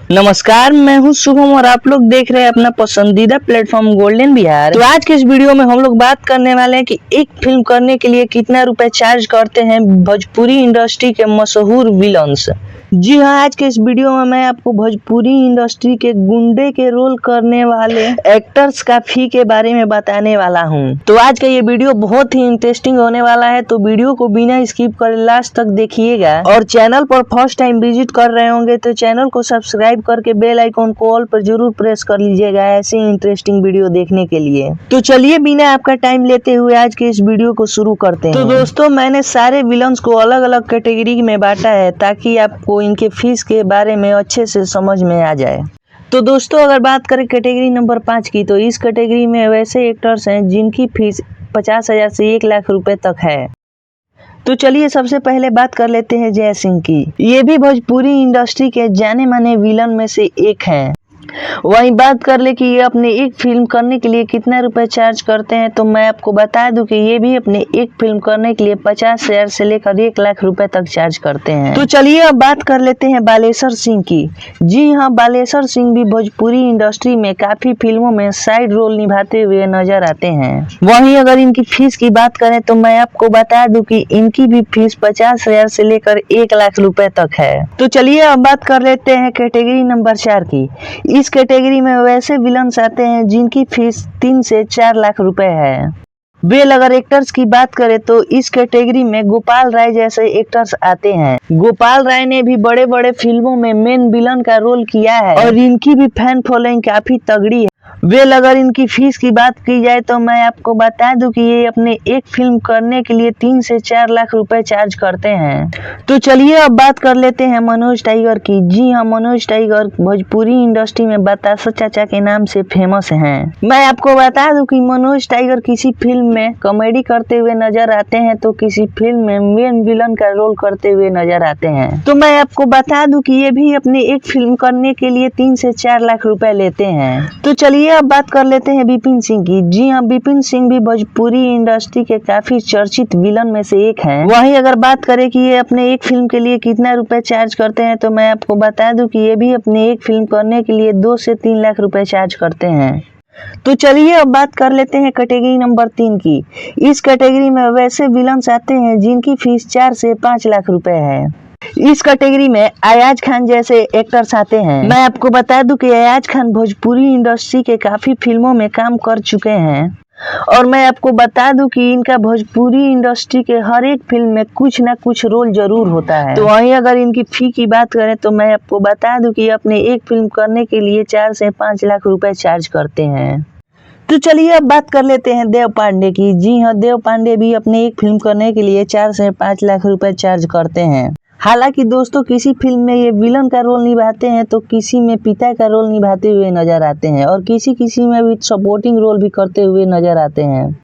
नमस्कार, मैं हूं शुभम और आप लोग देख रहे हैं अपना पसंदीदा प्लेटफॉर्म गोल्डन बिहार। तो आज के इस वीडियो में हम लोग बात करने वाले हैं कि एक फिल्म करने के लिए कितना रुपए चार्ज करते हैं भोजपुरी इंडस्ट्री के मशहूर विलन्स। जी हाँ, आज के इस वीडियो में मैं आपको भोजपुरी इंडस्ट्री के गुंडे के रोल करने वाले एक्टर्स का फी के बारे में बताने वाला हूँ। तो आज का ये वीडियो बहुत ही इंटरेस्टिंग होने वाला है, तो वीडियो को बिना स्किप करे लास्ट तक देखिएगा। और चैनल पर फर्स्ट टाइम विजिट कर रहे होंगे तो चैनल को सब्सक्राइब करके बेल आइकॉन को ऑल पर जरूर प्रेस कर लीजिएगा ऐसे इंटरेस्टिंग वीडियो देखने के लिए। तो चलिए बिना आपका टाइम लेते हुए आज के इस वीडियो को शुरू करते हैं। तो दोस्तों, मैंने सारे विलन्स को अलग अलग कैटेगरी में बांटा है ताकि आपको इनके फीस के बारे में अच्छे से समझ में आ जाए। तो दोस्तों, अगर बात करें कैटेगरी नंबर 5 की, तो इस कैटेगरी में वैसे एक्टर्स हैं जिनकी फीस 50,000 से 1 लाख रुपए तक है। तो चलिए सबसे पहले बात कर लेते हैं जय सिंह की। ये भी भोजपुरी इंडस्ट्री के जाने माने विलन में से एक हैं। वहीं बात कर ले कि ये अपने एक फिल्म करने के लिए कितना रुपए चार्ज करते हैं, तो मैं आपको बता दूं कि ये भी अपने एक फिल्म करने के लिए 50,000 से लेकर 1 लाख रुपए तक चार्ज करते हैं। तो चलिए अब बात कर लेते हैं बालेश्वर सिंह की। जी हाँ, बालेश्वर सिंह भी भोजपुरी इंडस्ट्री में काफी फिल्मों में साइड रोल निभाते हुए नजर आते हैं। वहीं अगर इनकी फीस की बात करें तो मैं आपको बता दूं कि इनकी भी फीस 50,000 से लेकर 1 लाख रुपए तक है। तो चलिए अब बात कर लेते हैं कैटेगरी नंबर 4 की। इस कैटेगरी में वैसे विलन्स आते हैं जिनकी फीस 3 से 4 लाख रुपए है। वेल अगर एक्टर्स की बात करें तो इस कैटेगरी में गोपाल राय जैसे एक्टर्स आते हैं। गोपाल राय ने भी बड़े बड़े फिल्मों में मेन विलन का रोल किया है और इनकी भी फैन फॉलोइंग काफी तगड़ी है। वेल अगर इनकी फीस की बात की जाए तो मैं आपको बता दूं कि ये अपने एक फिल्म करने के लिए 3 से 4 लाख रुपए चार्ज करते हैं। तो चलिए अब बात कर लेते हैं मनोज टाइगर की। जी हाँ, मनोज टाइगर भोजपुरी इंडस्ट्री में बतासा चाचा के नाम से फेमस हैं। मैं आपको बता दूं कि मनोज टाइगर किसी फिल्म में कॉमेडी करते हुए नजर आते हैं तो किसी फिल्म में मेन विलन का रोल करते हुए नजर आते हैं। तो मैं आपको बता दूं कि ये भी अपने एक फिल्म करने के लिए 3 से 4 लाख रुपए लेते हैं। तो चलिए अब बात कर लेते हैं विपिन सिंह की। जी हाँ, विपिन सिंह भी भोजपुरी इंडस्ट्री के काफी चर्चित विलन में से एक हैं। वहीं अगर बात करें कि ये अपने एक फिल्म के लिए कितना रुपए चार्ज करते हैं, तो मैं आपको बता दूं कि ये भी अपने एक फिल्म करने के लिए 2 से 3 लाख रुपए चार्ज करते हैं। तो चलिए अब बात कर लेते हैं कैटेगरी नंबर 3 की। इस कैटेगरी में वैसे विलन्स आते हैं जिनकी फीस 4 से 5 लाख रुपए है। इस कैटेगरी में अयाज खान जैसे एक्टर्स आते हैं। मैं आपको बता दूं कि अयाज खान भोजपुरी इंडस्ट्री के काफी फिल्मों में काम कर चुके हैं और मैं आपको बता दूं कि इनका भोजपुरी इंडस्ट्री के हर एक फिल्म में कुछ ना कुछ रोल जरूर होता है। तो वहीं अगर इनकी फी की बात करें तो मैं आपको बता दूं कि अपने एक फिल्म करने के लिए 4 से 5 लाख रुपए चार्ज करते हैं। तो चलिए अब बात कर लेते हैं देव पांडे की। जी हाँ, देव पांडे भी अपने एक फिल्म करने के लिए 4 से 5 लाख रुपए चार्ज करते हैं। हालांकि दोस्तों, किसी फिल्म में ये विलन का रोल निभाते हैं तो किसी में पिता का रोल निभाते हुए नजर आते हैं और किसी किसी में भी सपोर्टिंग रोल भी करते हुए नजर आते हैं।